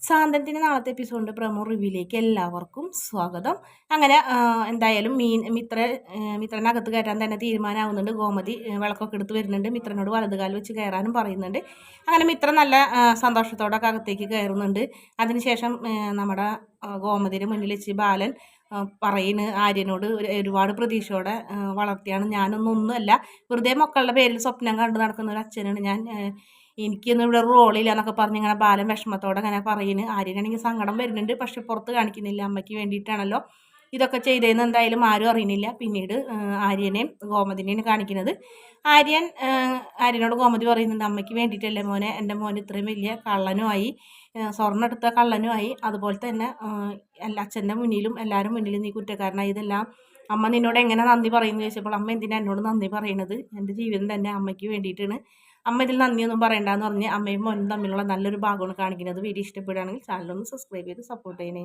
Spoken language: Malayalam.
സാന്ത്വനത്തിൻ്റെ നാളത്തെ എപ്പിസോഡിൻ്റെ പ്രൊമോ റിവ്യൂയിലേക്ക് എല്ലാവർക്കും സ്വാഗതം. അങ്ങനെ എന്തായാലും മിത്രനകത്ത് കയറ്റാൻ തന്നെ തീരുമാനമാവുന്നുണ്ട്. ഗോമതി വിളക്കൊക്കെ എടുത്ത് വരുന്നുണ്ട്. മിത്രനോട് വലതുകാൽ വെച്ച് കയറാനും പറയുന്നുണ്ട്. അങ്ങനെ മിത്ര നല്ല സന്തോഷത്തോടെ അകത്തേക്ക് കയറുന്നുണ്ട്. അതിനുശേഷം നമ്മുടെ ഗോമതിയുടെ മുന്നിൽ വെച്ച് ബാലൻ പറയുന്നു ആര്യനോട് ഒരുപാട് പ്രതീക്ഷയോടെ വളർത്തിയാണ് ഞാനൊന്നുമല്ല, വെറുതെ മക്കളുടെ പേരിൽ സ്വപ്നം കണ്ടു നടക്കുന്ന ഒരു അച്ഛനാണ് ഞാൻ, എനിക്കൊന്നും ഇവിടെ റോളില്ല എന്നൊക്കെ പറഞ്ഞ് ഇങ്ങനെ ബാലൻ വിഷമത്തോടെ അങ്ങനെ പറയുന്നു. ആര്യനാണെങ്കിൽ സങ്കടം വരുന്നുണ്ട്, പക്ഷെ പുറത്ത് കാണിക്കുന്നില്ല. അമ്മയ്ക്ക് വേണ്ടിയിട്ടാണല്ലോ ഇതൊക്കെ ചെയ്തതെന്ന് എന്തായാലും ആരും അറിയുന്നില്ല. പിന്നീട് ആര്യനെയും ഗോമതിനെയും കാണിക്കുന്നത്. ആര്യനോട് ഗോമതി പറയുന്നുണ്ട്, അമ്മയ്ക്ക് വേണ്ടിയിട്ടല്ലേ മോനെ, എൻ്റെ മോൻ ഇത്രയും വലിയ കള്ളനുമായി, സ്വർണ്ണം എടുത്ത കള്ളനുമായി, അതുപോലെ തന്നെ അച്ഛൻ്റെ മുന്നിലും എല്ലാവരും മുന്നിലും നീ കുറ്റക്കാരനായി. ഇതെല്ലാം അമ്മ നിന്നോട് എങ്ങനെ നന്ദി പറയുന്നു ചോദിച്ചപ്പോൾ അമ്മ എന്തിനാ എന്നോട് നന്ദി പറയുന്നത്, എൻ്റെ ജീവിതം തന്നെ അമ്മയ്ക്ക് വേണ്ടിയിട്ടാണ്, അമ്മ ഇതിൽ നന്ദിയൊന്നും പറയണ്ടെന്ന് പറഞ്ഞ് അമ്മയും മോനും തമ്മിലുള്ള നല്ലൊരു ഭാഗമാണ് കാണിക്കുന്നത്. വീഡിയോ ഇഷ്ടപ്പെടുകയാണെങ്കിൽ ചാനലൊന്ന് സബ്സ്ക്രൈബ് ചെയ്ത് സപ്പോർട്ട് ചെയ്യണേ.